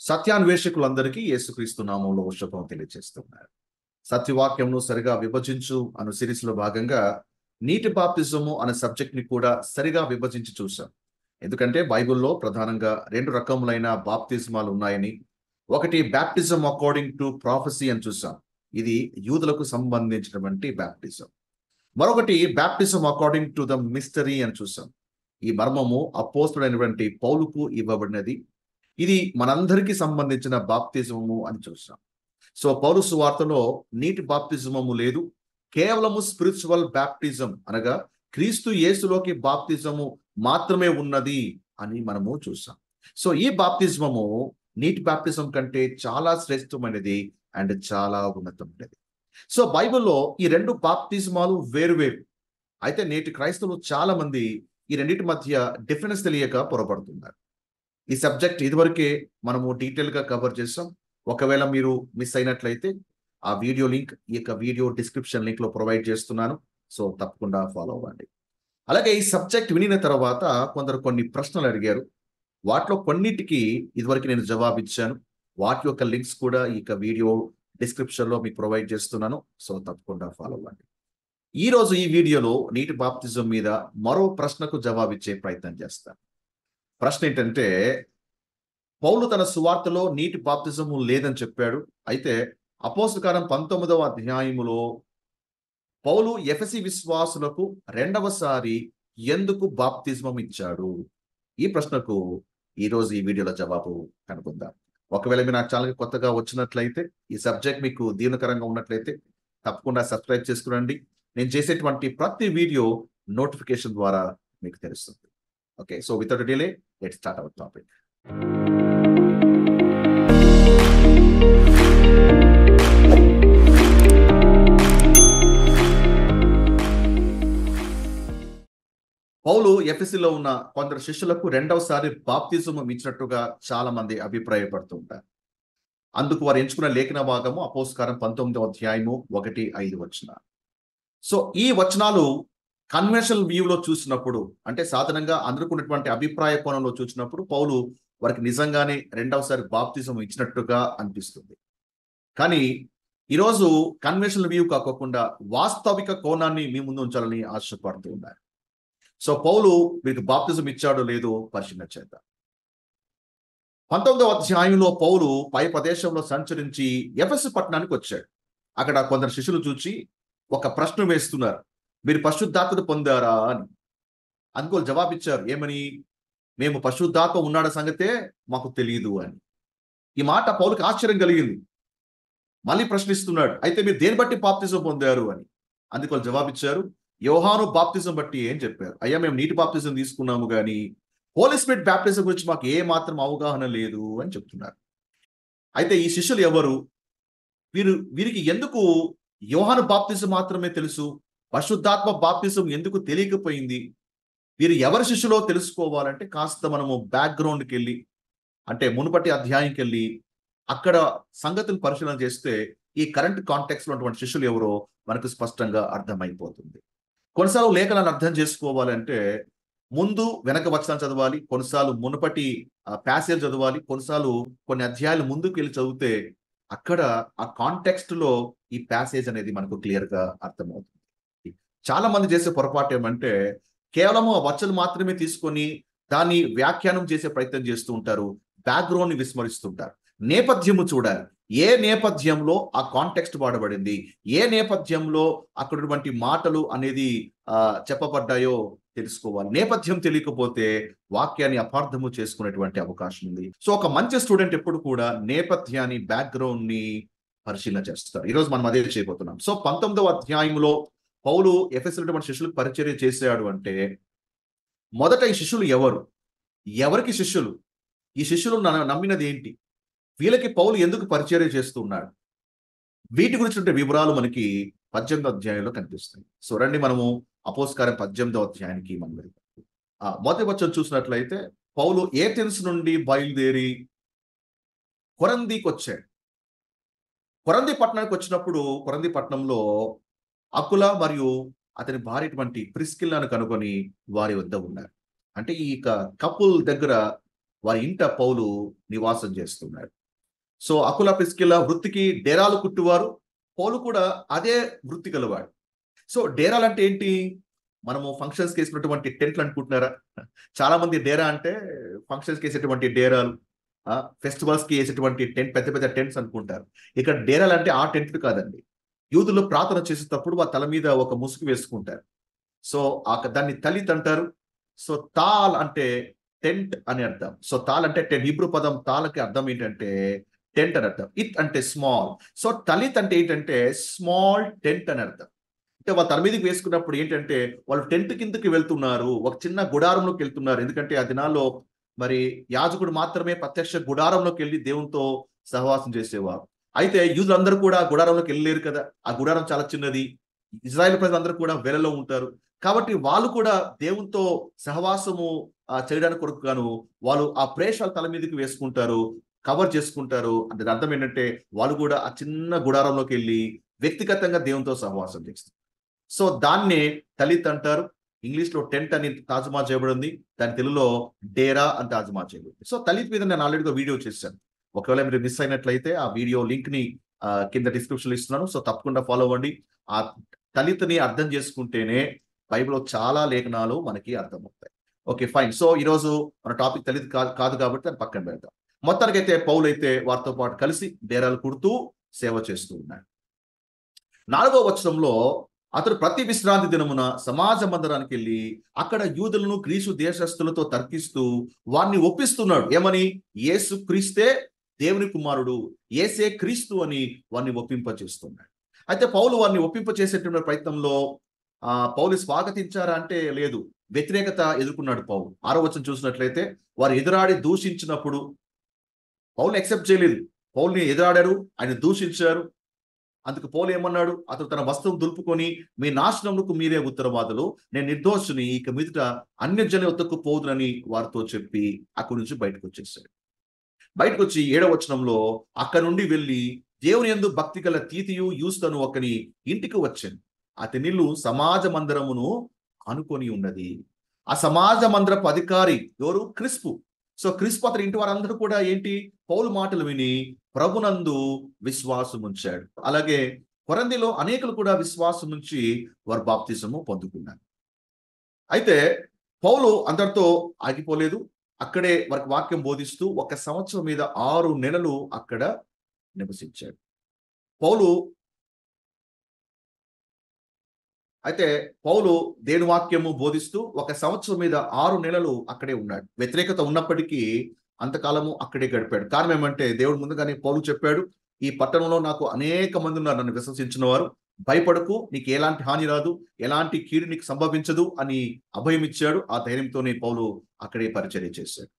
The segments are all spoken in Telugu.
సత్యాన్వేషకులందరికీ యేసుక్రీస్తు నామంలో శుభం తెలియజేస్తున్నారు. సత్యవాక్యంను సరిగా విభజించు అను సిరీస్లో భాగంగా నీటి బాప్తిజము అనే సబ్జెక్ట్ ని కూడా సరిగా విభజించి చూసాం. ఎందుకంటే బైబిల్లో ప్రధానంగా రెండు రకములైన బాప్తిజమాలు ఉన్నాయని, ఒకటి బ్యాప్టిజం అకార్డింగ్ టు ప్రాఫెసీ అని చూసాం. ఇది యూదులకు సంబంధించినటువంటి బ్యాప్టిజం. మరొకటి baptism according to the mystery అని చూసాం. ఈ మర్మము అపోస్తుడైనటువంటి పౌలుకు ఇవ్వబడినది. ఇది మనందరికీ సంబంధించిన బాప్తిజము అని చూసాం. సో పౌలు సువార్తలో నీటి బాప్తిజమము లేదు, కేవలము స్పిరిచువల్ బ్యాప్టిజం అనగా క్రీస్తు యేసులోకి బాప్తిజము మాత్రమే ఉన్నది అని మనము చూసాం. సో ఈ బాప్తిజమము నీటి బాప్తిజం కంటే చాలా శ్రేష్టమైనది అండ్ చాలా ఉన్నతమైనది. సో బైబిల్లో ఈ రెండు బాప్తిజమాలు వేరువేరు. అయితే నేటి క్రైస్తవులు చాలా మంది ఈ రెండింటి మధ్య డిఫరెన్స్ తెలియక పొరపడుతున్నారు. ఈ సబ్జెక్ట్ ఇదివరకే మనము డీటెయిల్గా కవర్ చేసాం. ఒకవేళ మీరు మిస్ అయినట్లయితే ఆ వీడియో లింక్ ఈ యొక్క వీడియో డిస్క్రిప్షన్ లింక్ లో ప్రొవైడ్ చేస్తున్నాను. సో తప్పకుండా ఫాలో అవ్వండి. అలాగే ఈ సబ్జెక్ట్ వినిన తర్వాత కొందరు కొన్ని ప్రశ్నలు అడిగారు. వాటిలో కొన్నిటికి ఇదివరకు నేను జవాబు ఇచ్చాను. వాటి యొక్క లింక్స్ కూడా ఈ యొక్క వీడియో డిస్క్రిప్షన్ లో మీకు ప్రొవైడ్ చేస్తున్నాను. సో తప్పకుండా ఫాలో అవ్వండి. ఈ రోజు ఈ వీడియోలో నీటి బాప్తిజం మీద మరో ప్రశ్నకు జవాబిచ్చే ప్రయత్నం చేస్తాను. ప్రశ్న ఏంటంటే, పౌలు తన సువార్తలో నీటి బాప్తిజము లేదని చెప్పాడు. అయితే అపోస్తల కార్యం 19వ అధ్యాయములో పౌలు ఎఫెసీ విశ్వాసులకు రెండవసారి ఎందుకు బాప్తిజమం ఇచ్చాడు? ఈ ప్రశ్నకు ఈరోజు ఈ వీడియోలో జవాబు కనుక్కుందాం. ఒకవేళ మీరు నా ఛానల్కి కొత్తగా వచ్చినట్లయితే, ఈ సబ్జెక్ట్ మీకు దీవెనకరంగా ఉన్నట్లయితే తప్పకుండా సబ్స్క్రైబ్ చేసుకురండి. నేను చేసేటువంటి ప్రతి వీడియో నోటిఫికేషన్ ద్వారా మీకు తెలుస్తుంది. Okay, so without delay let's start our topic. పౌలు ఎఫెసీలో ఉన్న కొందరు శిష్యులకు రెండవసారి బాప్తిజం ఇచ్చినట్టుగా చాలా మంది అభిప్రాయపడుతుంటారు. అందుకు వారు ఎంచుకున్న లేఖన భాగము అపోస్తల కార్యం 19వ అధ్యాయము 1-5 వచనాలు. సో ఈ వచనాలు కన్వెన్షనల్ వ్యూలో చూసినప్పుడు, అంటే సాధారణంగా అందరికున్నటువంటి అభిప్రాయ కోణంలో చూసినప్పుడు పౌలు వారికి నిజంగానే రెండవసారి బాప్తిజం ఇచ్చినట్టుగా అనిపిస్తుంది. కానీ ఈరోజు కన్వెన్షనల్ వ్యూ కాకుండా వాస్తవిక కోణాన్ని మీ ముందు ఉంచాలని ఆశపడుతూ ఉన్నారు. సో పౌలు మీకు బాప్తిజం ఇచ్చాడో లేదో పరిశీలన చేద్దాం. 19వ అధ్యాయంలో పౌలు పై ప్రదేశంలో సంచరించి ఎఫెసు పట్టణానికి వచ్చాడు. అక్కడ కొందరు శిష్యులు చూచి ఒక ప్రశ్న వేస్తున్నారు, మీరు పరిశుద్ధాత్మను పొందారా అని. అందుకు జవాబిచ్చారు, ఏమని? మేము పరిశుద్ధాత్మ ఉన్నాడ సంగతే మాకు తెలియదు అని. ఈ మాట పౌలుకి ఆశ్చర్యం కలిగింది. మళ్ళీ ప్రశ్నిస్తున్నాడు, అయితే మీరు దేని బట్టి బాప్తిజం పొందారు అని. అందుకు జవాబిచ్చారు, యోహాను బాప్తిజం బట్టి ఏం చెప్పారు. అయ్యా, మేము నీటి బాప్తిజం తీసుకున్నాము కానీ హోలీ స్పిరిట్ బాప్తిజం గురించి మాకు ఏ మాత్రం అవగాహన లేదు అని చెప్తున్నారు. అయితే ఈ శిష్యులు ఎవరు? వీరికి ఎందుకు యోహాను బాప్తిజం మాత్రమే తెలుసు, పరిశుద్ధాత్మ బాప్తిజం ఎందుకు తెలియకపోయింది? వీరు ఎవరి శిష్యులో తెలుసుకోవాలంటే కాస్త మనము బ్యాక్గ్రౌండ్కి వెళ్ళి, అంటే మునుపటి అధ్యాయంకి వెళ్ళి అక్కడ సంగతులు పరిశీలన చేస్తే ఈ కరెంట్ కాంటెక్స్ట్ లో ఉన్నటువంటి శిష్యులు ఎవరో మనకు స్పష్టంగా అర్థమైపోతుంది. కొన్నిసార్లు లేఖనాన్ని అర్థం చేసుకోవాలంటే ముందు వెనక వచనాలు చదవాలి, కొన్నిసార్లు మునుపటి ప్యాసేజ్ చదవాలి, కొన్నిసార్లు కొన్ని అధ్యాయాలు ముందుకు వెళ్ళి చదివితే అక్కడ ఆ కాంటెక్స్ట్ లో ఈ ప్యాసేజ్ అనేది మనకు క్లియర్ గా అర్థమవుతుంది. చాలా మంది చేసే పొరపాటు ఏమంటే కేవలము ఆ వచనం మాత్రమే తీసుకొని దాన్ని వ్యాఖ్యానం చేసే ప్రయత్నం చేస్తూ ఉంటారు, బ్యాక్గ్రౌండ్ ని విస్మరిస్తుంటారు. నేపథ్యము చూడాలి. ఏ నేపథ్యంలో ఆ కాంటెక్స్ట్ వాడబడింది, ఏ నేపథ్యంలో అక్కడటువంటి మాటలు అనేది చెప్పబడ్డాయో తెలుసుకోవాలి. నేపథ్యం తెలియకపోతే వాక్యాన్ని అపార్థము చేసుకునేటువంటి అవకాశం ఉంది. సో ఒక మంచి స్టూడెంట్ ఎప్పుడు కూడా నేపథ్యాన్ని, బ్యాక్గ్రౌండ్ ని పరిశీలన చేస్తారు. ఈరోజు మనం అదే చేయబోతున్నాం. సో 19వ అధ్యాయంలో పౌలు ఎఫెసీయుల శిష్యులకు పరిచర్య చేశాడు అంటే మొదట ఈ శిష్యులు ఎవరికి శిష్యులు? ఈ శిష్యులు నమ్మినది ఏంటి? వీళ్ళకి పౌలు ఎందుకు పరిచర్య చేస్తున్నాడు? వీటి గురించి వివరాలు మనకి 18వ అధ్యాయంలో కనిపిస్తాయి. సో రండి మనము అపోస్తల కార్యం 18వ అధ్యాయానికి మనం వెళ్దాం. మొదటి వచనం చూసినట్లయితే పౌలు ఏథెన్స్ నుండి బయలుదేరి కొరంథీకి వచ్చాడు. కొరంథీ పట్టణానికి వచ్చినప్పుడు కొరంథీ పట్టణంలో అకుల మరియు అతని భార్యటువంటి ప్రిస్కిల్లాను కనుగొని వారి వద్ద ఉన్నారు. అంటే ఈ కపుల్ దగ్గర వారి ఇంట పౌలు నివాసం చేస్తున్నాడు. సో అకుల ప్రిస్కిల్ల వృత్తికి డేరాలు కుట్టువారు, పౌలు కూడా అదే వృత్తి గలవాడు. సో డేరాలు అంటే ఏంటి? మనము ఫంక్షన్స్కి వేసినటువంటి టెంట్లు అనుకుంటున్నారా? చాలా మంది డేరా అంటే ఫంక్షన్స్కి వేసేటువంటి డేరాలు, ఫెస్టివల్స్కి వేసేటువంటి టెంట్, పెద్ద పెద్ద టెంట్స్ అనుకుంటారు. ఇక్కడ డేరాలు అంటే ఆ టెంట్లు కాదండి. యూదులు ప్రార్థన చేసేటప్పుడు వాళ్ళ తల మీద ఒక ముసుగు వేసుకుంటారు. సో దాన్ని తలిత్ అంటారు. సో తాల్ అంటే టెంట్ అని అర్థం. సో తాల్ అంటే టెంట్. హిబ్రూ పదం తాల్కి అర్థం ఏంటంటే టెంట్ అని అర్థం. ఇత్ అంటే స్మాల్. సో తలిత్ అంటే ఏంటంటే స్మాల్ టెంట్ అని అర్థం. అంటే వాళ్ళ తల మీదకి వేసుకున్నప్పుడు ఏంటంటే వాళ్ళు టెంట్ కిందకి వెళ్తున్నారు, ఒక చిన్న గుడారంలోకి వెళ్తున్నారు. ఎందుకంటే ఆ దినాల్లో మరి యాజకుడు మాత్రమే ప్రత్యక్ష గుడారంలోకి వెళ్ళి దేవునితో సహవాసం చేసేవారు. అయితే యూదులందరూ కూడా ఆ గుడారంలోకి వెళ్ళలేరు కదా. ఆ గుడారం చాలా చిన్నది. ఇజ్రాయెల్ ప్రజలందరూ కూడా వేలలో ఉంటారు. కాబట్టి వాళ్ళు కూడా దేవునితో సహవాసము చేయడానికి కొరకు గాను వాళ్ళు ఆ ప్రేషాలు తల మీదకి వేసుకుంటారు, కవర్ చేసుకుంటారు. అంటే దాని అర్థం ఏంటంటే వాళ్ళు కూడా ఆ చిన్న గుడారంలోకి వెళ్ళి వ్యక్తిగతంగా దేవునితో సహవాసం చేస్తారు. సో దాన్నే తలిత్ అంటారు. ఇంగ్లీష్లో టెంట్ అని తర్జుమా చేయబడింది. దాని తెలుగులో డేరా అని తర్జుమా చేయబడింది. సో తలిత్ మీద నేను ఆల్రెడీగా వీడియో చేశాను. ఒకవేళ మీరు మిస్ అయినట్లయితే ఆ వీడియో లింక్ ని కింద డిస్క్రిప్షన్ లో ఇస్తున్నాను. సో తప్పకుండా ఫాలో అవ్వండి. ఆ తలిత్ని అర్థం చేసుకుంటేనే బైబిల్లో చాలా లేఖనాలు మనకి అర్థమవుతాయి. Okay, fine. సో ఈరోజు మన టాపిక్ తలిత్ కాదు కాబట్టి దాన్ని పక్కన పెడతాం. మొత్తానికైతే పౌలు అయితే వారితో పాటు కలిసి డేరాలు కుడుతూ సేవ చేస్తూ ఉన్నాడు. 4వ వచనంలో అతడు ప్రతి విశ్రాంతి దినమున సమాజ మందిరానికి వెళ్ళి అక్కడ యూదులను గ్రీసు దేశస్థులతో తర్కిస్తూ వారిని ఒప్పిస్తున్నాడు. ఏమని? యేసు క్రీస్తే దేవుని కుమారుడు, యేసే క్రీస్తు అని వారిని ఒప్పింపచేస్తున్నాడు. అయితే పౌలు వారిని ఒప్పింపచేసేటువంటి ప్రయత్నంలో పౌలు స్వాగతించారా అంటే లేదు, వ్యతిరేకత ఎదుర్కొన్నాడు పౌలు. 6వ వచనం చూసినట్లయితే వారు ఎదురాడి దూషించినప్పుడు పౌలు యాక్సెప్ట్ చేయలేదు. పౌల్ని ఎదురాడారు, ఆయన దూషించారు. అందుకు పౌలు ఏమన్నాడు? అతడు తన వస్త్రం దులుపుకొని మీ నాశనములకు మీరే ఉత్తరవాదులు, నేను నిర్దోషుని, ఇక మీదట అన్యజన యొద్దకు పోదునని వారితో చెప్పి అక్కడి నుంచి బయటకు వచ్చేసాడు. బయటకు వచ్చి 7వ వచనంలో అక్కడి నుండి వెళ్ళి దేవుని యందు భక్తి గల తీతియు యూస్తను ఒకని ఇంటికి వచ్చాను. అతని ఇల్లు సమాజ మందిరమును అనుకొని ఉన్నది. ఆ సమాజ మందిరపు అధికారి ఎవరు? క్రిస్పు. సో క్రిస్పు అతని ఇంటి వారందరూ కూడా ఏంటి? పౌలు మాటలు విని ప్రభునందు విశ్వాసం ఉంచాడు. అలాగే కొరంథీలో అనేకులు కూడా విశ్వాసం నుంచి వారు బాప్తిజము పొందుకున్నారు. అయితే పౌలు అందరితో ఆగిపోలేదు. అక్కడే వారికి వాక్యం బోధిస్తూ 1 సంవత్సరం మీద 6 నెలలు అక్కడ నివసించాడు. పౌలు దేవుని వాక్యము బోధిస్తూ 1 సంవత్సరం మీద 6 నెలలు అక్కడే ఉన్నాడు. వ్యతిరేకత ఉన్నప్పటికీ అంతకాలము అక్కడే గడిపాడు. కారణం ఏమంటే దేవుడు ముందుగానే పౌలు చెప్పాడు, ఈ పట్టణంలో నాకు అనేక మంది ఉన్నారు నన్ను విశ్వసించిన వారు, భయపడకు, నీకు ఎలాంటి హాని రాదు, ఎలాంటి కీడు నీకు సంభవించదు అని అభయం ఇచ్చాడు. ఆ ధైర్యంతోనే పౌలు అక్కడే పరిచర్య చేశాడు.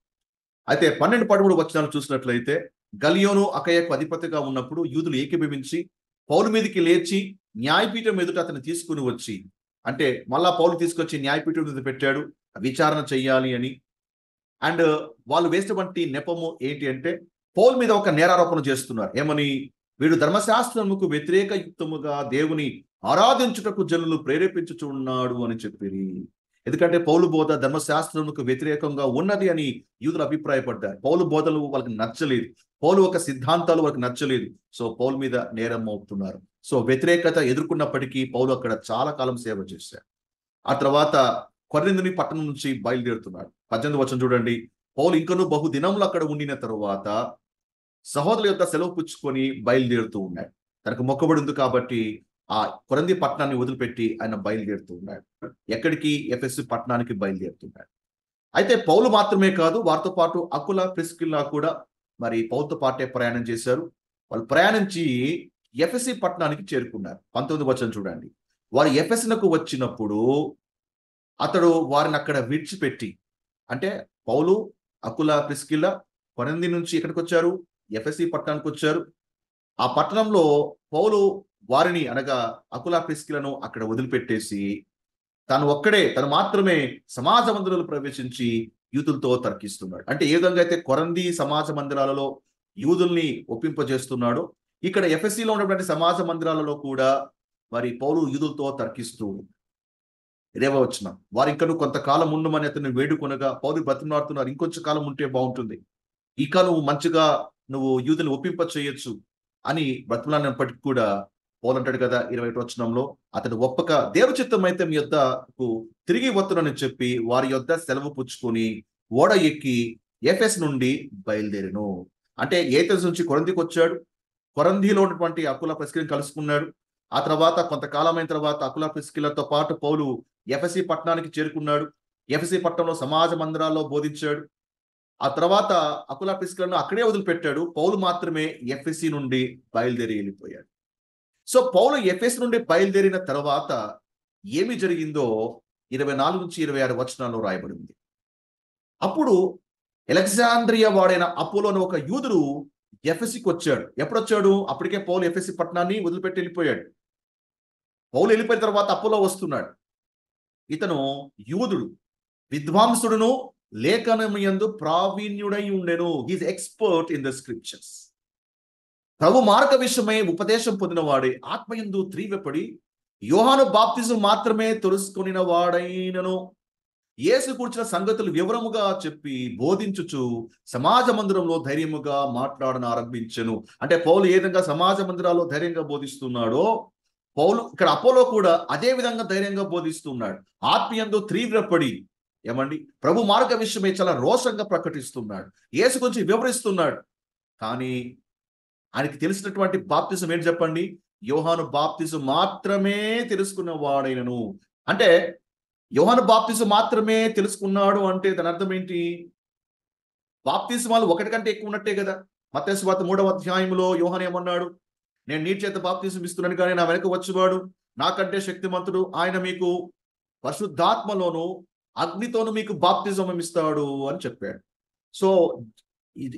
అయితే 12-13 వచనాలు చూసినట్లయితే గలియోను అకయకు అధిపతిగా ఉన్నప్పుడు యూదులు ఏకీభవించి పౌలు మీదకి లేచి న్యాయపీఠం ఎదుట అతను తీసుకుని వచ్చి, అంటే మళ్ళా పౌలు తీసుకొచ్చి న్యాయపీఠం మీద పెట్టాడు, విచారణ చెయ్యాలి అని. అండ్ వాళ్ళు వేసినటువంటి నెపము ఏంటి అంటే పౌలు మీద ఒక నేరారోపణ చేస్తున్నారు. ఏమని? వీడు ధర్మశాస్త్రముకు వ్యతిరేక యుక్తముగా దేవుని ఆరాధించుటకు జనులు ప్రేరేపించుచున్నాడు అని చెప్పిరి. ఎందుకంటే పౌలు బోధ ధర్మశాస్త్రముకు వ్యతిరేకంగా ఉన్నది అని యూదులు అభిప్రాయపడ్డారు. పౌలు బోధలు వాళ్ళకి నచ్చలేదు, పౌలు ఒక సిద్ధాంతాలు వాళ్ళకి నచ్చలేదు. సో పౌలు మీద నేరం మోపుతున్నారు. సో వ్యతిరేకత ఎదుర్కొన్నప్పటికీ పౌలు అక్కడ చాలా కాలం సేవ చేశాడు. ఆ తర్వాత కొరింథీ పట్టణం నుంచి బయలుదేరుతున్నాడు. 18వ వచనం చూడండి. పౌలు ఇంకనూ బహు దినములు అక్కడ ఉండిన తరువాత సహోదరుల యొక్క సెలవు పుచ్చుకొని బయలుదేరుతూ ఉన్నాడు. తనకు మొక్కబడి ఉంది కాబట్టి ఆ కొరింథీ పట్టణాన్ని వదిలిపెట్టి ఆయన బయలుదేరుతూ ఉన్నాడు. ఎక్కడికి? ఎఫెసు పట్టణానికి బయలుదేరుతున్నాడు. అయితే పౌలు మాత్రమే కాదు, వారితో పాటు అకుల ప్రిస్కిల్లా కూడా మరి పౌలుతో పాటే ప్రయాణం చేశారు. వాళ్ళు ప్రయాణించి ఎఫెసి పట్టణానికి చేరుకున్నారు. 19వ వచనం చూడండి. వారు ఎఫెసునకు వచ్చినప్పుడు అతడు వారిని అక్కడ విడిచిపెట్టి, అంటే పౌలు, అకుల, ప్రిస్కిల్లా కొరింథీ నుంచి ఎక్కడికి వచ్చారు? ఎఫెసి పట్టణానికి వచ్చారు. ఆ పట్టణంలో పౌలు వారిని అనగా అకుల, ప్రిస్కిల్లను అక్కడ వదిలిపెట్టేసి తను మాత్రమే సమాజ మందిరాలు ప్రవేశించి యూదులతో తర్కిస్తున్నాడు. అంటే ఏ విధంగా అయితే కొరంథీ సమాజ మందిరాలలో యూదుల్ని ఒప్పింపజేస్తున్నాడో, ఇక్కడ ఎఫెసీలో ఉన్నటువంటి సమాజ మందిరాలలో కూడా మరి పౌలు యూదులతో తర్కిస్తూ 20వ వచనం, వారు ఇంకను కొంతకాలం ఉండమని అతన్ని వేడుకొనగా పౌలు బ్రతిమలాడుతున్నారు, ఇంకొంచెం కాలం ఉంటే బాగుంటుంది, ఇక నువ్వు మంచిగా నువ్వు యూదుని ఒప్పింప చేయొచ్చు అని బ్రతిమలాడినప్పటికీ కూడా పౌలు అంటాడు కదా 21వ వచనంలో, అతడు ఒప్పక దేవ చిత్తం అయితే మీ యొద్దకు తిరిగి వత్తునని చెప్పి వారి యొద్ద సెలవు పుచ్చుకొని ఓడ ఎక్కి ఎఫెస్ నుండి బయలుదేరెను. అంటే ఏథెన్స్ నుంచి కొరింథీకి వచ్చాడు. కొరంథీలో ఉన్నటువంటి అకుల ప్రిస్కిల్ని కలుసుకున్నాడు. ఆ తర్వాత కొంతకాలమైన తర్వాత అకుల ప్రిస్కిల్లతో పాటు పౌలు ఎఫెసీ పట్టణానికి చేరుకున్నాడు. ఎఫెసీ పట్టణంలో సమాజ మందిరాల్లో బోధించాడు. ఆ తర్వాత అకుల ప్రిస్కిల్లను అక్కడే వదిలిపెట్టాడు. పౌలు మాత్రమే ఎఫెసీ నుండి బయలుదేరి వెళ్ళిపోయాడు. సో పౌలు ఎఫెస్ నుండి బయలుదేరిన తర్వాత ఏమి జరిగిందో 24 నుంచి 26 వచనాల్లో రాయబడింది. అప్పుడు అలెగ్జాంద్రియా వాడైన అపోలోను ఒక యూదుడు ఎఫెసీకి వచ్చాడు. ఎప్పుడొచ్చాడు? అప్పటికే పౌలు ఎఫెసీ పట్టణాన్ని వదిలిపెట్టి వెళ్ళిపోయాడు. పౌలు వెళ్ళిపోయిన తర్వాత అపోలో వస్తున్నాడు. ఇతను యూదుడు, విద్వాంసుడును, లేఖనముయందు ప్రావీణ్యుడై ఉండెను. He is expert in the scriptures. ప్రభు మార్గ విషయమై ఉపదేశం పొందిన వాడే ఆత్మయందు త్రీవపడి యోహాను బాప్తిజం మాత్రమే తెలుసుకొనిన వాడైనను యేసు కూర్చిన సంగతులు వివరముగా చెప్పి బోధించుచు సమాజ మందిరంలో ధైర్యముగా మాట్లాడన ఆరంభించెను. అంటే పౌలు ఏ విధంగా సమాజ మందిరాల్లో ధైర్యంగా బోధిస్తున్నాడో పౌలు ఇక్కడ అపోలో కూడా అదే విధంగా ధైర్యంగా బోధిస్తున్నాడు. ఆత్మయందు తీవ్రపడి ఏమండి ప్రభు మార్గ విషయమై చాలా రోషంగా ప్రకటిస్తున్నాడు. యేసు గురించి వివరిస్తున్నాడు. కానీ ఆయనకి తెలిసినటువంటి బాప్తిజం ఏంటి చెప్పండి? యోహాను బాప్తిజం మాత్రమే తెలుసుకున్న వాడైనను. అంటే యోహాను బాప్తిజం మాత్రమే తెలుసుకున్నాడు అంటే దాని అర్థం ఏంటి? బాప్తిజమాలు ఒకటి కంటే ఎక్కువ ఉన్నట్టే కదా. మత్తయి సువార్త 3వ అధ్యాయంలో యోహాను ఏమన్నాడు? నేను నీటి చేత బాప్తిజం ఇస్తున్నాను, కానీ నా వెనక వచ్చేవాడు నాకంటే శక్తిమంతుడు, ఆయన మీకు పరిశుద్ధాత్మలోను అగ్నితోను మీకు బాప్తిజం ఇస్తాడు అని చెప్పాడు. సో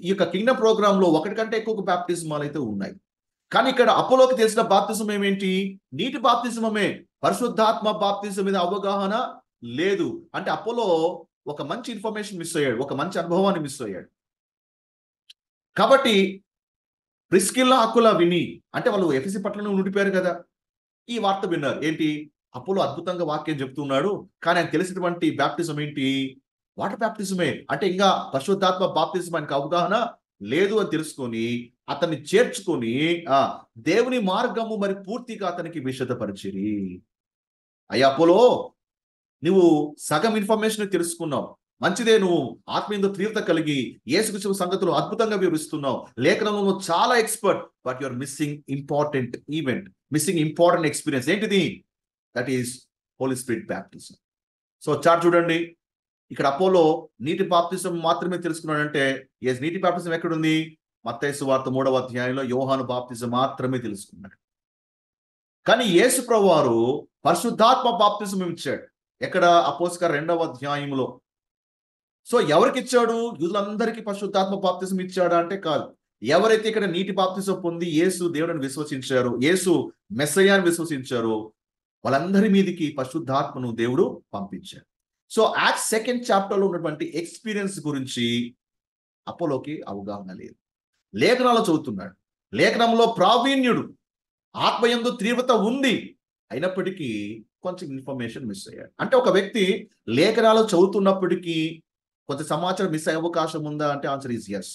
ఈ యొక్క కింగ్డమ్ ప్రోగ్రామ్ లో ఒకటి కంటే ఎక్కువ బాప్తిజమాలు అయితే ఉన్నాయి. కానీ ఇక్కడ అపోలోకి తెలిసిన బాప్తిజం ఏమేంటి? నీటి బాప్తిజమే. పరిశుద్ధాత్మ బాప్తిజం మీద అవగాహన లేదు. అంటే అపోలో ఒక మంచి ఇన్ఫర్మేషన్ మిస్ అయ్యాడు, ఒక మంచి అనుభవాన్ని మిస్ అయ్యాడు. కాబట్టి ప్రిస్కిల్లా అకుల విని, అంటే వాళ్ళు ఎఫెసీ పట్టణంలో ఉండిపోయారు కదా, ఈ వార్త విన్నారు. ఏంటి? అపోలో అద్భుతంగా వాక్యం చెప్తున్నాడు, కానీ ఆయన తెలిసినటువంటి బాప్తిజం ఏంటి? వాటర్ బాప్తిజమే. అంటే ఇంకా పరిశుద్ధాత్మ బాప్తిజం ఆయనకు అవగాహన లేదు అని తెలుసుకొని అతన్ని చేర్చుకొని దేవుని మార్గము మరి పూర్తిగా అతనికి విశదపరిచిరి. అయ్యా అపోలో, నువ్వు సగం ఇన్ఫర్మేషన్ తెలుసుకున్నావు, మంచిదే. నువ్వు ఆత్మీయ తీవ్రత కలిగి యేసుక్రీస్తు సంగతులు అద్భుతంగా వివరిస్తున్నావు, లేఖనంలో చాలా expert, but you are missing important event, missing important experience. ఏంటిది? That is Holy Spirit baptism. So chart చూడండి. ఇక్కడ అపోలో నీటి బాప్తిజం మాత్రమే తెలుసుకున్నాడంటే నీటి బాప్తిజం ఎక్కడుంది? మత్తయి సువార్త 3వ అధ్యాయంలో యోహాను బాప్తిజం మాత్రమే తెలుసుకున్నాడు. కానీ యేసు ప్రభువారు పరిశుద్ధాత్మ బాప్తిజం ఇచ్చాడు. ఎక్కడ? అపోస్తలుల 2వ అధ్యాయంలో. సో ఎవరికి ఇచ్చాడు? యూదులందరికీ పరిశుద్ధాత్మ బాప్తిజం ఇచ్చాడా అంటే కాదు. ఎవరైతే ఇక్కడ నీటి బాప్తిజం పొంది యేసు దేవుడిని విశ్వసించారో, యేసు మెస్సయ్యాని విశ్వసించారో, వాళ్ళందరి మీదకి పరిశుద్ధాత్మను దేవుడు పంపించాడు. సో యాక్ట్స్ 2nd చాప్టర్లో ఉన్నటువంటి ఎక్స్పీరియన్స్ గురించి అపోలోకి అవగాహన లేదు. లేఖనాలు చదువుతున్నాడు, లేఖనంలో ప్రావీణ్యుడు, ఆత్మయందు తీవ్రత ఉంది, అయినప్పటికీ కొంచెం ఇన్ఫర్మేషన్ మిస్ అయ్యాడు. అంటే ఒక వ్యక్తి లేఖనాలు చదువుతున్నప్పటికీ కొంత సమాచారం మిస్ అయ్యే అవకాశం ఉందా అంటే ఆన్సర్ ఈజ్ ఎస్.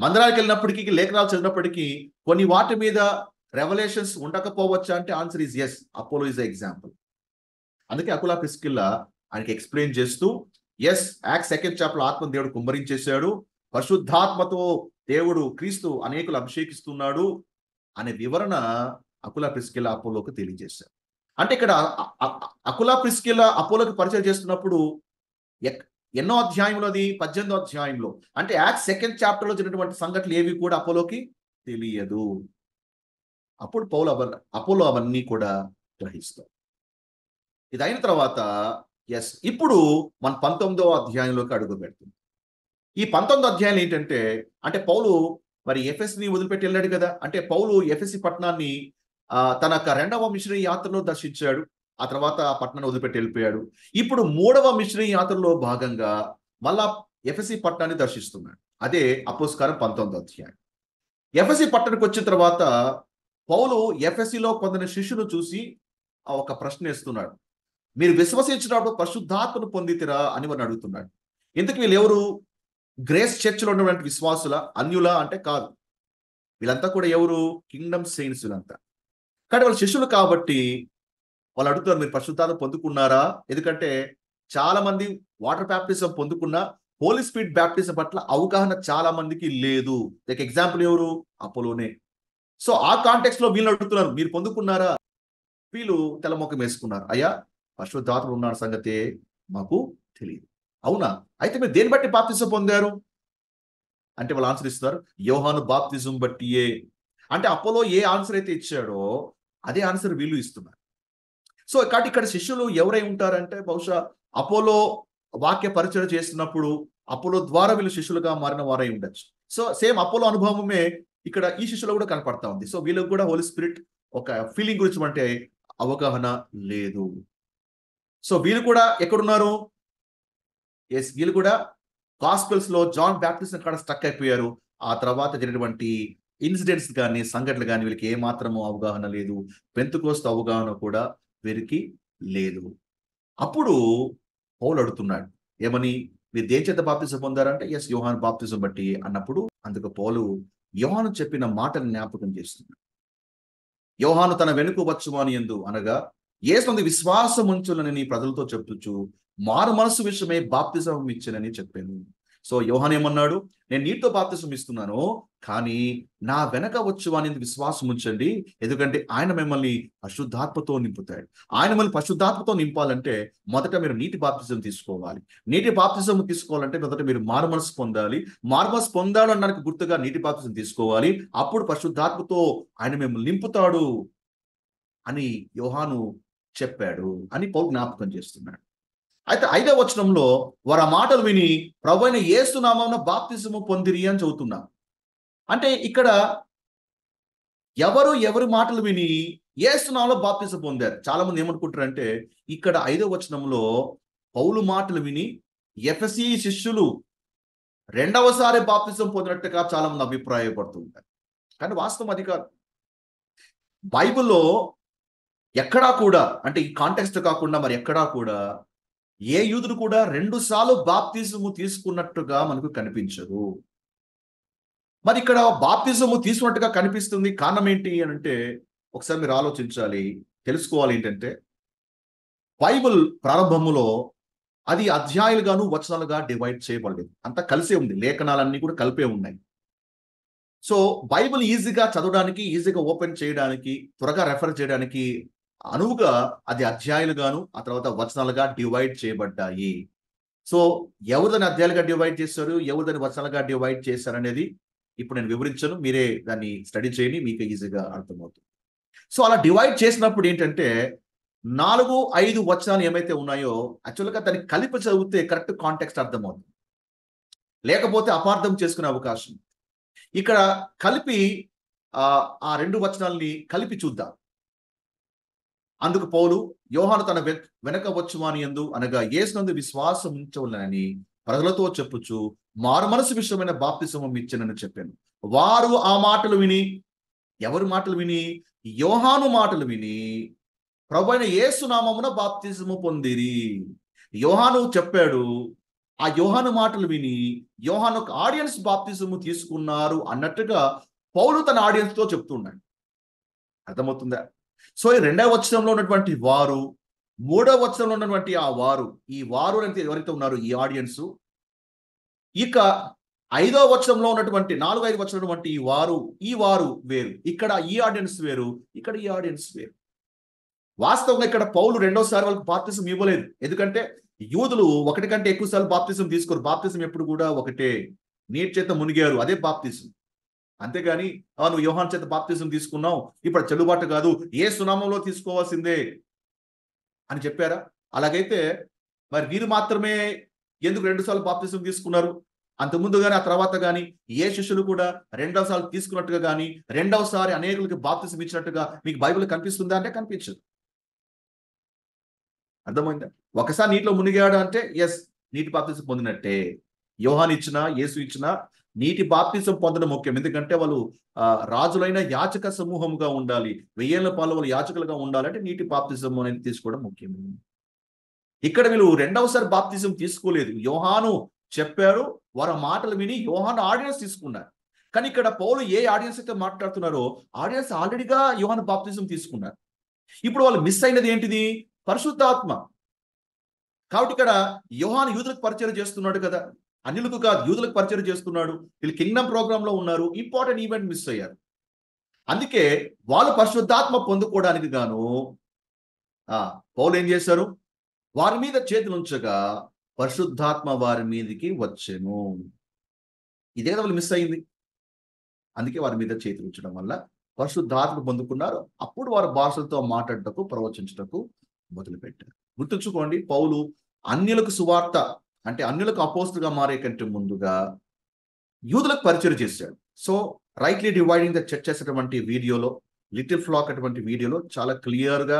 మందిరానికి వెళ్ళినప్పటికీ, లేఖనాలు చదివినప్పటికీ కొన్ని వాటి మీద రెవల్యూషన్స్ ఉండకపోవచ్చా అంటే answer is yes. Apollo is example. అందుకే అకుల ప్రిస్కిల్లా ఆయనకి ఎక్స్ప్లెయిన్ చేస్తూ, ఎస్ యాక్ట్స్ 2nd చాప్టర్ ఆత్మ దేవుడు కుమ్మరించేశాడు, పరిశుద్ధాత్మతో దేవుడు క్రీస్తు అనేకులు అభిషేకిస్తున్నాడు అనే వివరణ అకుల ప్రిస్కిల్లా అపోలోకి తెలియజేశారు. అంటే ఇక్కడ అకుల ప్రిస్కిల్లా అపోలోకి పరిచయం చేస్తున్నప్పుడు ఎన్నో అధ్యాయంలో? అది 18వ అధ్యాయంలో. అంటే యాక్ట్స్ 2nd చాప్టర్లో జరిగినటువంటి సంఘటనలు ఏవి కూడా అపోలోకి తెలియదు. అప్పుడు అపోలో అవన్నీ కూడా గ్రహిస్తాం. ఇది అయిన తర్వాత ఇప్పుడు మన 19వ అధ్యాయంలోకి అడుగు పెడుతుంది. ఈ 19వ అధ్యాయం ఏంటంటే, అంటే పౌలు మరి ఎఫెస్ని వదిలిపెట్టి వెళ్ళాడు కదా. అంటే పౌలు ఎఫెసీ పట్టణాన్ని తన 2వ మిషనరీ యాత్రలో దర్శించాడు. ఆ తర్వాత ఆ పట్టణాన్ని వదిలిపెట్టి వెళ్ళిపోయాడు. ఇప్పుడు 3వ మిషనరీ యాత్రలో భాగంగా మళ్ళా ఎఫెసీ పట్టణాన్ని దర్శిస్తున్నాడు. అదే అపోస్తలుల 19వ అధ్యాయం. ఎఫెసీ పట్టణానికి వచ్చిన తర్వాత పౌలు ఎఫెసీలో కొందరు శిష్యులు చూసి ఒక ప్రశ్న వేస్తున్నాడు. మీరు విశ్వసించినప్పుడు పరిశుద్ధాత్మను పొందితిరా అని వారిని అడుగుతున్నాడు. ఇంతకు వీళ్ళు ఎవరు? గ్రేస్ చర్చ్లో ఉన్నటువంటి విశ్వాసుల, అన్యుల అంటే కాదు. వీళ్ళంతా కూడా ఎవరు? కింగ్డమ్ సెయింట్స్ వీళ్ళంతా. కానీ వాళ్ళు శిష్యులు కాబట్టి వాళ్ళు అడుగుతారు, మీరు పరిశుద్ధాత్మ పొందుకున్నారా? ఎందుకంటే చాలా మంది వాటర్ బ్యాప్టిజం పొందుకున్న హోలీ స్పిరిట్ బ్యాప్టిజం పట్ల అవగాహన చాలా మందికి లేదు. లైక్ ఎగ్జాంపుల్ ఎవరు? అపోలోనే. సో ఆ కాంటెక్స్ట్ లో వీళ్ళు అడుగుతున్నారు, మీరు పొందుకున్నారా? వీళ్ళు తెల్లమొఖం వేసుకున్నారు. అయ్యా, పరిశుద్ధాత్మ ఉన్న సంగతే మాకు తెలియదు. అవునా? అయితే మీరు దేన్ని బట్టి బాప్తిజం పొందారు అంటే వాళ్ళు ఆన్సర్ ఇస్తున్నారు, యోహాను బాప్తిజం బట్టియే. అంటే అపోలో ఏ ఆన్సర్ అయితే ఇచ్చాడో అదే ఆన్సర్ వీళ్ళు ఇస్తున్నారు. సో కాబట్టి ఇక్కడ శిష్యులు ఎవరై ఉంటారంటే బహుశా అపోలో వాక్య పరిచయం చేస్తున్నప్పుడు అపోలో ద్వారా వీళ్ళు శిష్యులుగా మారిన వారై ఉండొచ్చు. సో సేమ్ అపోలో అనుభవమే ఇక్కడ ఈ శిష్యులు కూడా కనపడతా ఉంది. సో వీళ్ళకి కూడా హోలీ స్పిరిట్ ఒక ఫీలింగ్ గురించి అంటే అవగాహన లేదు. సో వీళ్ళు కూడా ఎక్కడున్నారు? ఎస్, వీళ్ళు కూడా గాస్పెల్స్ లో జాన్ బ్యాప్టిస్ట్ కాడ స్టక్ అయిపోయారు. ఆ తర్వాత జరిగినటువంటి ఇన్సిడెంట్స్ కానీ సంఘటనలు కానీ వీళ్ళకి ఏమాత్రము అవగాహన లేదు. పెంతెకోస్తు అవగాహన కూడా వీరికి లేదు. అప్పుడు పౌలు అడుగుతున్నాడు, ఏమని? మీరు దేని చేత బాప్తిజం పొందారంటే ఎస్, యోహాను బాప్తిజం బట్టి అన్నప్పుడు అందుకు పౌలు యోహాను చెప్పిన మాటను జ్ఞాపకం చేస్తున్నాడు. యోహాను తన వెనుక వచ్చువాని యందు అనగా యేసునందు విశ్వాసం ఉంచునని ప్రజలతో చెప్పుచు మారు మనసు విషయమై బాప్తిజం ఇచ్చినని చెప్పాను. సో యోహాను ఏమన్నాడు? నేను నీటితో బాప్తిజం ఇస్తున్నాను, కానీ నా వెనక వచ్చువాని యందు విశ్వాసం ఉంచండి, ఎందుకంటే ఆయన మిమ్మల్ని పరిశుద్ధాత్మతో నింపుతాడు. ఆయన మిమ్మల్ని పరిశుద్ధాత్మతో నింపాలంటే మొదట మీరు నీటి బాప్తిజం తీసుకోవాలి. నీటి బాప్తిజం తీసుకోవాలంటే మొదట మీరు మారు మనసు పొందాలి. మారు మనసు పొందాలనడానికి గుర్తుగా నీటి బాప్తిజం తీసుకోవాలి. అప్పుడు పరిశుద్ధాత్మతో ఆయన మిమ్మల్ని నింపుతాడు అని యోహాను చెప్పాడు అని పౌలు జ్ఞాపకం చేస్తున్నాడు. అయితే 5వ వచనంలో వారు ఆ మాటలు విని ప్రభువైన యేసు నామమున బాప్తిసము పొందిరి అని చదువుతున్నాం. అంటే ఇక్కడ ఎవరి మాటలు విని యేసు నామములో బాప్తిసం పొందారు? చాలా మంది ఏమనుకుంటారంటే ఇక్కడ 5వ వచనంలో పౌలు మాటలు విని ఎఫెసీ శిష్యులు రెండవసారి బాప్తిసం పొందినట్టుగా చాలా మంది అభిప్రాయపడుతుంటారు. కానీ వాస్తవం అది కాదు. బైబిల్లో ఎక్కడా కూడా, అంటే ఈ కాంటెక్స్ట్ కాకుండా మరి ఎక్కడా కూడా ఏ యూదుడు కూడా 2 సార్లు బాప్తిజము తీసుకున్నట్టుగా మనకు కనిపించదు. మరి ఇక్కడ బాప్తిజము తీసుకున్నట్టుగా కనిపిస్తుంది. కారణం ఏంటి అని అంటే ఒకసారి మీరు ఆలోచించాలి, తెలుసుకోవాలి. ఏంటంటే బైబిల్ ప్రారంభములో అది అధ్యాయాలుగాను వచనాలుగా డివైడ్ చేయబడలేదు. అంతా కలిసే ఉంది. లేఖనాలన్నీ కూడా కలిపే ఉన్నాయి. సో బైబిల్ ఈజీగా చదవడానికి, ఈజీగా ఓపెన్ చేయడానికి, త్వరగా రెఫర్ చేయడానికి అనువుగా అది అధ్యాయాలుగాను ఆ తర్వాత వచనాలుగా డివైడ్ చేయబడ్డాయి. సో ఎవరు దాన్ని అధ్యాయాలుగా డివైడ్ చేశారు, ఎవరు దాన్ని వచనాలుగా డివైడ్ చేశారు అనేది ఇప్పుడు నేను వివరించను. మీరే దాన్ని స్టడీ చేయండి, మీకు ఈజీగా అర్థమవుతుంది. సో అలా డివైడ్ చేసినప్పుడు ఏంటంటే 4, 5 వచనాలు ఏమైతే ఉన్నాయో యాక్చువల్గా దాన్ని కలిపి చదివితే కరెక్ట్ కాంటెక్స్ట్ అర్థమవుతుంది. లేకపోతే అపార్థం చేసుకునే అవకాశం. ఇక్కడ కలిపి ఆ 2 వచనాలని కలిపి చూద్దాం. అందుకు పౌలు యోహాను తన వెనక వచ్చువాని యందు అనగా యేసునందు విశ్వాసం ఉంచవలెనని ప్రజలతో చెప్పుచు మారు మనసు విషయమైన బాప్తిసమం ఇచ్చినని చెప్పాను. వారు ఆ మాటలు విని, ఎవరి మాటలు విని? యోహాను మాటలు విని ప్రభువైన యేసు నామమున బాప్తిసము పొందిరి. యోహాను చెప్పాడు. ఆ యోహాను మాటలు విని యోహాను ఆడియన్స్ బాప్తిసము తీసుకున్నారు అన్నట్టుగా పౌలు తన ఆడియన్స్ తో చెప్తున్నాడు. అర్థమవుతుందా? సో ఈ 2వ వచనంలో ఉన్నటువంటి వారు, 3వ వచనంలో ఉన్నటువంటి ఆ వారు, ఈ వారు అంటే ఎవరైతే ఉన్నారో ఈ ఆడియన్స్, ఇక 5వ వచనంలో ఉన్నటువంటి 4, 5 వచనంలో ఉన్నటువంటి ఈ వారు వేరు. ఇక్కడ ఈ ఆడియన్స్ వేరు, ఇక్కడ ఈ ఆడియన్స్ వేరు. వాస్తవంగా ఇక్కడ పౌలు రెండోసారి వాళ్ళకి బాప్తిసం ఇవ్వలేదు. ఎందుకంటే యూదులు ఒకటి కంటే ఎక్కువ సార్లు బాప్తిసం తీసుకోరు. బాప్తిసం ఎప్పుడు కూడా ఒకటే, నీటి చేత మునిగారు, అదే బాప్తిసం. అంతేగాని నువ్వు యోహాను చేత బాప్తిసం తీసుకున్నావు, ఇప్పుడు చెల్లుబాటు కాదు, యేసు నామములో తీసుకోవాల్సిందే అని చెప్పారా? అలాగైతే మరి వీరు మాత్రమే ఎందుకు 2 సార్లు బాప్తిసం తీసుకున్నారు? అంతకుముందు కానీ ఆ తర్వాత కానీ ఏ శిష్యులు కూడా 2వ సార్లు తీసుకున్నట్టుగా కానీ 2వసారి అనేకులకి బాప్తిసం ఇచ్చినట్టుగా మీకు బైబిల్ కనిపిస్తుందా అంటే కనిపించదు. అర్థమైందా? ఒకసారి నీటిలో మునిగాడు అంటే ఎస్, నీటి బాప్తిసం పొందినట్టే. యోహాను ఇచ్చినా యేసు ఇచ్చినా నీటి బాప్తిసం పొందడం ముఖ్యం. ఎందుకంటే వాళ్ళు రాజులైన యాచక సమూహముగా ఉండాలి, 1000 పాలు వాళ్ళు యాచకులుగా ఉండాలంటే నీటి బాప్తిసం అనేది తీసుకోవడం ముఖ్యం. ఇక్కడ వీళ్ళు 2వసారి బాప్తిసం తీసుకోలేదు. యోహాను చెప్పారు. వారు ఆ మాటలు విని యోహాను ఆడియన్స్ తీసుకున్నారు. కానీ ఇక్కడ పౌలు ఏ ఆడియన్స్ అయితే మాట్లాడుతున్నారో ఆడియన్స్ ఆల్రెడీగా యోహాను బాప్తిజం తీసుకున్నారు. ఇప్పుడు వాళ్ళు మిస్ అయినది ఏంటిది? పరిశుద్ధాత్మ. కాబట్టి ఇక్కడ యోహాను యూదులకు పరిచయం చేస్తున్నాడు కదా, అన్యులకు కాదు, యూదులకు పరిచయం చేస్తున్నాడు. వీళ్ళు కింగ్డమ్ ప్రోగ్రామ్ లో ఉన్నారు, ఇంపార్టెంట్ ఈవెంట్ మిస్ అయ్యారు. అందుకే వాళ్ళు పరిశుద్ధాత్మ పొందుకోవడానికి గాను పౌలు ఏం చేశారు? వారి మీద చేతులు ఉంచగా పరిశుద్ధాత్మ వారి మీదకి వచ్చెను. ఇదే కదా వాళ్ళు మిస్ అయింది. అందుకే వారి మీద చేతులు ఉంచడం వల్ల పరిశుద్ధాత్మ పొందుకున్నారు. అప్పుడు వారు భాషలతో మాట్లాడటకు, ప్రవచించటకు మొదలుపెట్టారు. గుర్తుంచుకోండి, పౌలు అన్యులకు సువార్త అంటే అన్యులకు అపోస్తులుగా మారే కంటే ముందుగా యూదులకు పరిచయం చేశాడు. So rightly dividing the churches అటువంటి వీడియోలో, లిటిల్ ఫ్లాక్ అటువంటి వీడియోలో చాలా క్లియర్ గా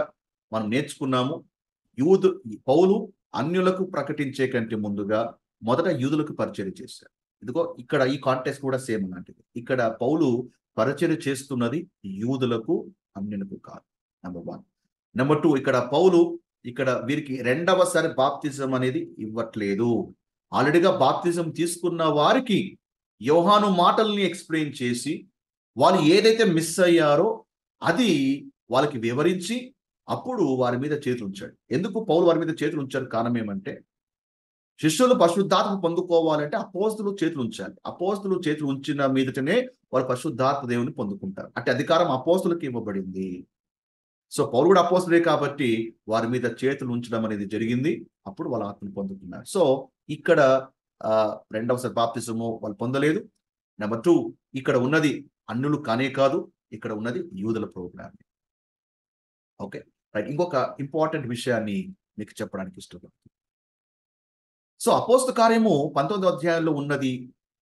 మనం నేర్చుకున్నాము. పౌలు అన్యులకు ప్రకటించే కంటే ముందుగా మొదట యూదులకు పరిచయం చేశాడు. ఇదిగో ఇక్కడ ఈ కాంటెక్స్ట్ కూడా సేమ్ అలాంటిది. ఇక్కడ పౌలు పరిచయం చేస్తున్నది యూదులకు, అన్యులకు కాదు. నెంబర్ 1. నెంబర్ 2, ఇక్కడ వీరికి రెండవసారి బాప్తిజం అనేది ఇవ్వట్లేదు. ఆల్రెడీగా బాప్తిజం తీసుకున్న వారికి యోహాను మాటల్ని ఎక్స్ప్లెయిన్ చేసి వాళ్ళు ఏదైతే మిస్ అయ్యారో అది వాళ్ళకి వివరించి అప్పుడు వారి మీద చేతులు ఉంచాడు. ఎందుకు పౌలు వారి మీద చేతులు ఉంచారు? కారణం ఏమంటే శిష్యులు పరిశుద్ధాత్మ పొందుకోవాలంటే అపోస్తులు చేతులు ఉంచాలి. అపోస్తులు చేతులు ఉంచిన మీదటనే వారు పరిశుద్ధాత్మ దేవుని పొందుకుంటారు. అంటే అధికారం అపోస్తులకు ఇవ్వబడింది. సో పౌలు కూడా అపోస్తులే కాబట్టి వారి మీద చేతులు ఉంచడం అనేది జరిగింది. అప్పుడు వాళ్ళ ఆత్మను పొందుకున్నారు. సో ఇక్కడ రెండవసారి బాప్తిజము వాళ్ళు పొందలేదు. నెంబర్ 2, ఇక్కడ ఉన్నది అన్యులు కానే కాదు, ఇక్కడ ఉన్నది యూదుల ప్రోగ్రామ్. Okay right. ఇంకొక ఇంపార్టెంట్ విషయాన్ని మీకు చెప్పడానికి ఇష్టపడుతుంది. సో అపోస్తల కార్యము 19వ అధ్యాయంలో ఉన్నది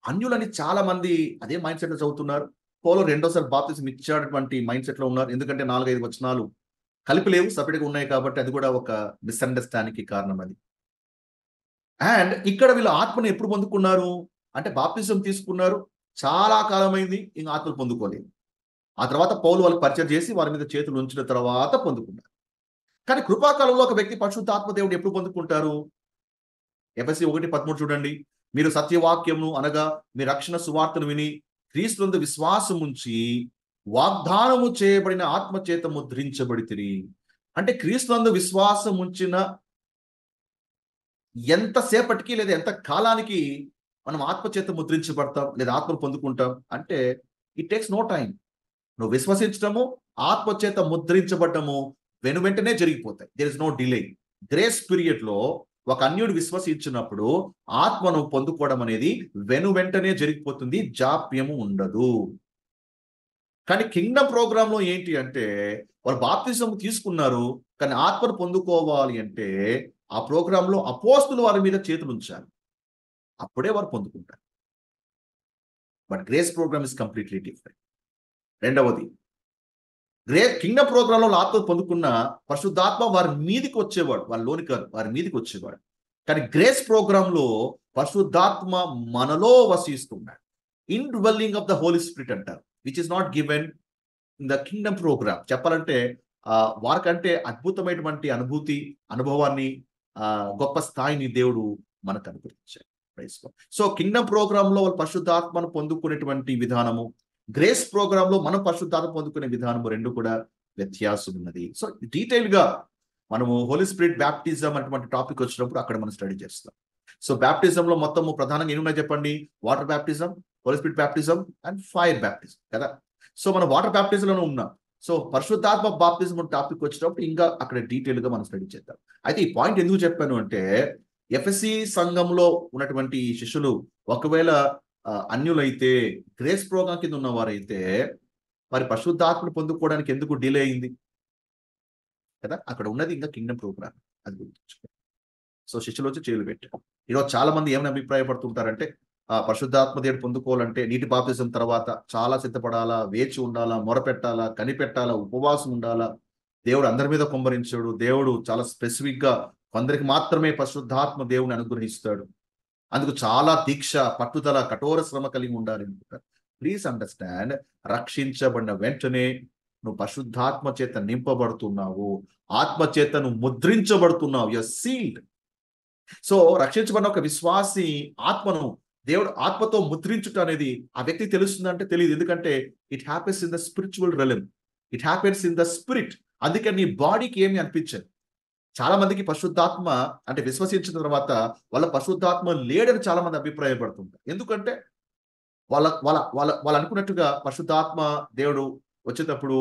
అన్యులని చాలా మంది అదే మైండ్ సెట్ లో చదువుతున్నారు. పౌలు రెండోసారి బాప్తిజం ఇచ్చేటువంటి మైండ్ సెట్ లో ఉన్నారు. ఎందుకంటే 4-5 వచనాలు కలిపి లేవు, సపరేట్గా ఉన్నాయి కాబట్టి అది కూడా ఒక మిస్అండర్స్టాండింగ్ కి కారణం అది. అండ్ ఇక్కడ వీళ్ళు ఆత్మను ఎప్పుడు పొందుకున్నారు అంటే బాప్తిజం తీసుకున్నారు, చాలా కాలమైంది, ఇంకా ఆత్మలు పొందుకోలేదు. ఆ తర్వాత పౌలు వాళ్ళకి పరిచయం చేసి వారి మీద చేతులు ఉంచిన తర్వాత పొందుకున్నారు. కానీ కృపాకాలంలో ఒక వ్యక్తి పరిశుద్ధాత్మ దేవుడు ఎప్పుడు పొందుకుంటారు? ఎఫెసీ 1:13 చూడండి. మీరు సత్యవాక్యమును అనగా మీ రక్షణ సువార్తను విని క్రీస్తునందు విశ్వాసం ఉంచి వాగ్దానము చేయబడిన ఆత్మ చేత ముద్రించబడితిరి. అంటే క్రీస్తునందు విశ్వాసం ఉంచిన ఎంతసేపటికి లేదా ఎంత కాలానికి మనం ఆత్మ చేత ముద్రించబడతాం లేదా ఆత్మను పొందుకుంటాం అంటే ఇట్ టేక్స్ నో టైం. నువ్వు విశ్వసించడము, ఆత్మ చేత ముద్రించబడ్డము వెనువెంటనే జరిగిపోతాయి. There is no delay. Grace period లో ఒక అన్యుడు విశ్వసించినప్పుడు ఆత్మను పొందుకోవడం అనేది వెనువెంటనే జరిగిపోతుంది, జాప్యము ఉండదు. కానీ కింగ్డమ్ ప్రోగ్రామ్ లో ఏంటి అంటే వాళ్ళు బాప్తిజం తీసుకున్నారు, కానీ ఆత్మను పొందుకోవాలి అంటే ఆ ప్రోగ్రామ్ లో అపోస్తులు వారి మీద చేతులు ఉంచాలి, అప్పుడే వారు పొందుకుంటారు. But grace program is completely different. రెండవది, కింగ్డమ్ ప్రోగ్రామ్ లో ఆత్మ పొందుకున్న పరిశుద్ధాత్మ వారి మీదికి వచ్చేవాడు, వాళ్ళ లోని కాదు, వారి మీదికి వచ్చేవాడు. కానీ గ్రేస్ ప్రోగ్రామ్ లో పరిశుద్ధాత్మ మనలో వసిస్తున్నాడు. Indwelling of the Holi Spirit అంటారు, which is not given in the kingdom program. చెప్పాలంటే వారికంటే అద్భుతమైనటువంటి అనుభవాన్ని గొప్ప స్థాయిని దేవుడు మనకు అనుగ్రహించాడు. సో కింగ్డమ్ ప్రోగ్రామ్ లో వాళ్ళు పరిశుద్ధాత్మను పొందుకునేటువంటి విధానము, గ్రేస్ ప్రోగ్రామ్ లో మనం పరిశుద్ధాత్మ పొందుకునే విధానము రెండు కూడా వ్యత్యాసం ఉన్నది. సో డీటెయిల్ గా మనము హోలీ స్పిరిట్ బ్యాప్టిజం అటువంటి టాపిక్ వచ్చినప్పుడు అక్కడ మనం స్టడీ చేస్తాం. సో బ్యాప్టిజం లో మొత్తము ప్రధానంగా ఏమున్నాయి చెప్పండి? Water baptism, holy spirit baptism and fire baptism కదా. సో మనం వాటర్ బ్యాప్టిజం లోనే ఉన్నాం. సో పరిశుద్ధాత్మ బాప్టిజం టాపిక్ వచ్చినప్పుడు ఇంకా అక్కడ డీటెయిల్ గా మనం స్టడీ చేద్దాం. అయితే ఈ పాయింట్ ఎందుకు చెప్పాను అంటే ఎఫెసీ సంఘంలో ఉన్నటువంటి శిష్యులు ఒకవేళ అన్యులైతే, గ్రేస్ ప్రోగ్రామ్ కింద ఉన్నవారైతే మరి పరిశుద్ధాత్మను పొందుకోవడానికి ఎందుకు డిలే అయింది కదా? అక్కడ ఉన్నది ఇంకా కింగ్డమ్ ప్రోగ్రామ్, అది గుర్తుంచుకో. సో శిష్యులు వచ్చి చేతులు పెట్టారు. ఈరోజు చాలా మంది ఏమైనా అభిప్రాయపడుతుంటారంటే పరిశుద్ధాత్మ దేవుడు పొందుకోవాలంటే నీటి బాప్తిజం తర్వాత చాలా సిద్ధపడాలా, వేచి ఉండాలా, మొరపెట్టాలా, కనిపెట్టాలా, ఉపవాసం ఉండాలా, దేవుడు అందరి మీద కుమ్మరించాడు, దేవుడు చాలా స్పెసిఫిక్ గా కొందరికి మాత్రమే పరిశుద్ధాత్మ దేవుని అనుగ్రహిస్తాడు, అందుకు చాలా దీక్ష, పట్టుదల, కఠోర శ్రమ కలిగి ఉండాలి అనుకుంటారు. ప్లీజ్ అండర్స్టాండ్, రక్షించబడిన వెంటనే నువ్వు పరిశుద్ధాత్మ చేత నింపబడుతున్నావు, ఆత్మ చేత నువ్వు ముద్రించబడుతున్నావు, యువర్ సీల్డ్. సో రక్షించబడిన ఒక విశ్వాసి ఆత్మను దేవుడు ఆత్మతో ముద్రించుట అనేది ఆ వ్యక్తికి తెలుస్తుందంటే తెలియదు. ఎందుకంటే it happens in the spiritual realm, it happens in the spirit. అందుకే నీ బాడీకి ఏమి అనిపించదు. చాలా మందికి పరిశుద్ధాత్మ అంటే విశ్వసించిన తర్వాత వాళ్ళ పరిశుద్ధాత్మ లేడని చాలా మంది అభిప్రాయపడుతుంటారు. ఎందుకంటే వాళ్ళ వాళ్ళ వాళ్ళ వాళ్ళు అనుకున్నట్టుగా పరిశుద్ధాత్మ దేవుడు వచ్చేటప్పుడు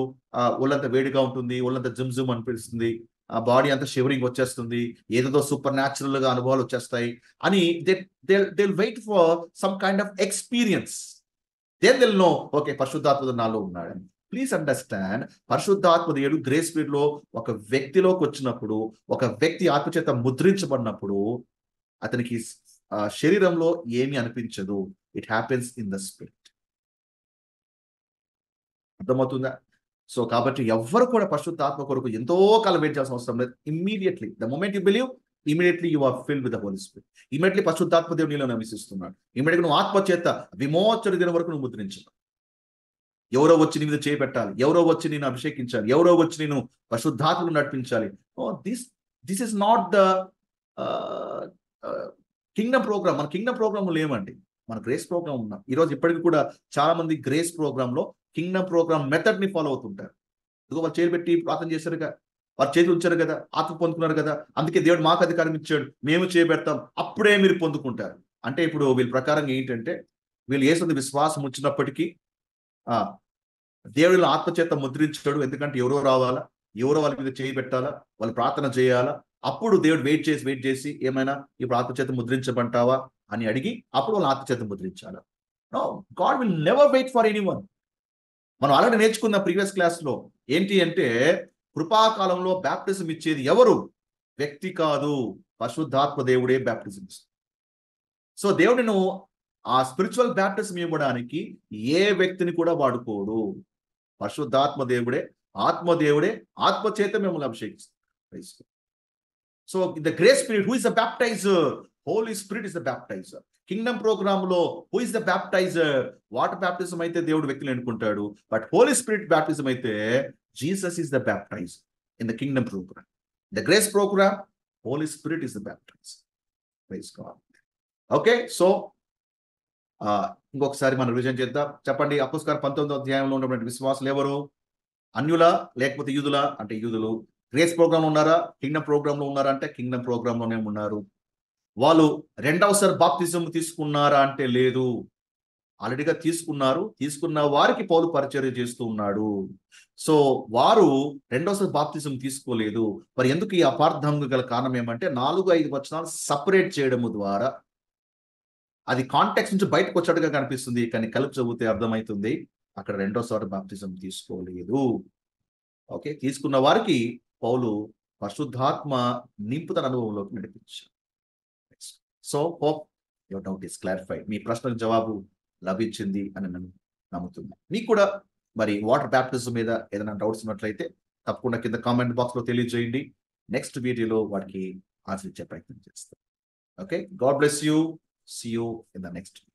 ఒళ్ళంతా వేడిగా ఉంటుంది, ఒళ్ళంతా జుమ్ జుమ్ అనిపిస్తుంది, ఆ బాడీ అంతా షివరింగ్ వచ్చేస్తుంది, ఏదేదో సూపర్ న్యాచురల్ గా అనుభవాలు వచ్చేస్తాయి అని they wait for some kind of experience. Then they'll know okay పరిశుద్ధాత్మ నాలో ఉన్నాడని. ప్లీజ్ అండర్స్టాండ్, పరిశుద్ధాత్మ దేవుడు గ్రేస్ పీరియడ్ లో ఒక వ్యక్తిలోకి వచ్చినప్పుడు, ఒక వ్యక్తి ఆత్మచేత ముద్రించబడినప్పుడు అతనికి శరీరంలో ఏమి అనిపించదు. It happens in the spirit. అర్థమవుతుందా? సో కాబట్టి ఎవ్వరు కూడా పరిశుద్ధాత్మ కొరకు ఎంతో కాలం వెయిట్ చేయాల్సిన అవసరం లేదు. Immediately the moment you believe, immediately you are filled with the Holi spirit. Immediately పరిశుద్ధాత్మ దేవుడు నీలో నివసిస్తున్నాడు. ఇమీడియట్గా నువ్వు ఆత్మ చేత విమోచన దినం వరకు నువ్వు ముద్రించావు. ఎవరో వచ్చి నీ మీద చేపెట్టాలి, ఎవరో వచ్చి నేను అభిషేకించాలి, ఎవరో వచ్చి నేను పరిశుద్ధాత్మను నడిపించాలి. This is not the kingdom program. మన కింగ్డమ్ ప్రోగ్రామ్ లేమండి, మన గ్రేస్ ప్రోగ్రామ్ ఉన్నాం. ఈరోజు ఇప్పటికి కూడా చాలా మంది గ్రేస్ ప్రోగ్రామ్ లో కింగ్డమ్ ప్రోగ్రామ్ మెథడ్ ని ఫాలో అవుతుంటారు. ఇదిగో వాళ్ళు చేరు పెట్టి ప్రార్థన చేశారుగా, వారు చేతులు ఉంచారు కదా, ఆత్మ పొందుకున్నారు కదా, అందుకే దేవుడు మాకు అధికారం ఇచ్చాడు, మేము చేయబెడతాం, అప్పుడే మీరు పొందుకుంటారు. అంటే ఇప్పుడు వీళ్ళ ప్రకారం ఏంటంటే వీళ్ళు యేసుని విశ్వాసం ఉంచినప్పటికీ దేవుడిలో ఆత్మచేత ముద్రించాడు. ఎందుకంటే ఎవరో రావాలా, ఎవరో వాళ్ళ మీద చేయి పెట్టాలా, వాళ్ళు ప్రార్థన చేయాలా, అప్పుడు దేవుడు వెయిట్ చేసి ఏమైనా ఇప్పుడు ఆత్మచేత ముద్రించబడ్డావా అని అడిగి అప్పుడు వాళ్ళు ఆత్మచేత ముద్రించాలా. No, God will never wait for anyone. మనం ఆల్రెడీ నేర్చుకున్న ప్రీవియస్ క్లాస్ లో ఏంటి అంటే కృపాకాలంలో బ్యాప్టిజం ఇచ్చేది ఎవరు? వ్యక్తి కాదు, పరిశుద్ధాత్మ దేవుడే బ్యాప్టిజం ఇస్తుంది. సో దేవుడిను ఆ స్పిరిచువల్ బ్యాప్టిజం ఇవ్వడానికి ఏ వ్యక్తిని కూడా వాడుకోడు. పరిశుద్ధాత్మ దేవుడే, ఆత్మదేవుడే ఆత్మచేత మిమ్మల్ని అభిషేకిస్తారు. So the grace spirit, who is the baptizer? Holy Spirit is the baptizer. Kingdom program లో who is the baptizer? Water baptism అయితే దేవుడు వ్యక్తులు ఎన్నుకుంటాడు, బట్ హోలీ స్పిరిట్ బ్యాప్టిజం అయితే Jesus is the baptizer in the kingdom program. The grace program, Holy Spirit is the baptizer. Praise God. Okay, so ఇంకొకసారి మనం రివిజన్ చేద్దాం. చెప్పండి, అపోస్తలుల 19వ అధ్యాయంలో ఉన్నటువంటి విశ్వాసులు ఎవరు? అన్యులా లేకపోతే యూదులా? అంటే యూదులు. గ్రేస్ ప్రోగ్రామ్ లో ఉన్నారా? కింగ్డమ్ ప్రోగ్రామ్ లో ఉన్నారా? అంటే కింగ్డమ్ ప్రోగ్రామ్ లోనే ఉన్నారు. వాళ్ళు రెండవసారి బాప్తిజం తీసుకున్నారా? అంటే లేదు, ఆల్రెడీగా తీసుకున్నారు. తీసుకున్న వారికి పౌలు పరిచర్య చేస్తూ ఉన్నాడు. సో వారు రెండవసారి బాప్తిజం తీసుకోలేదు. మరి ఎందుకు ఈ అపార్థం గల కారణం ఏమంటే 4-5 వచనాలు సపరేట్ చేయడము ద్వారా అది కాంటెక్స్ట్ నుంచి బయటకు వచ్చేట్టుగా కనిపిస్తుంది, కానీ కలిపి చదివితే అర్థమవుతుంది అక్కడ రెండోసారి బాప్తిజం తీసుకోలేదు. ఓకే, తీసుకున్న వారికి పౌలు పరిశుద్ధాత్మ నింపుదల అనుభవంలోకి నడిపించారు. So hope your doubt is clarified. మీ ప్రశ్నకు జవాబు లభించింది అని నేను నమ్ముతున్నాను. మీకు కూడా మరి వాటర్ బ్యాప్టిజం మీద ఏదైనా డౌట్స్ ఉన్నట్లయితే తప్పకుండా కింద కామెంట్ బాక్స్ లో తెలియజేయండి. నెక్స్ట్ వీడియోలో వాటికి ఆన్సర్ ఇచ్చే ప్రయత్నం చేస్తాం. Okay, God bless you. See you in the next video.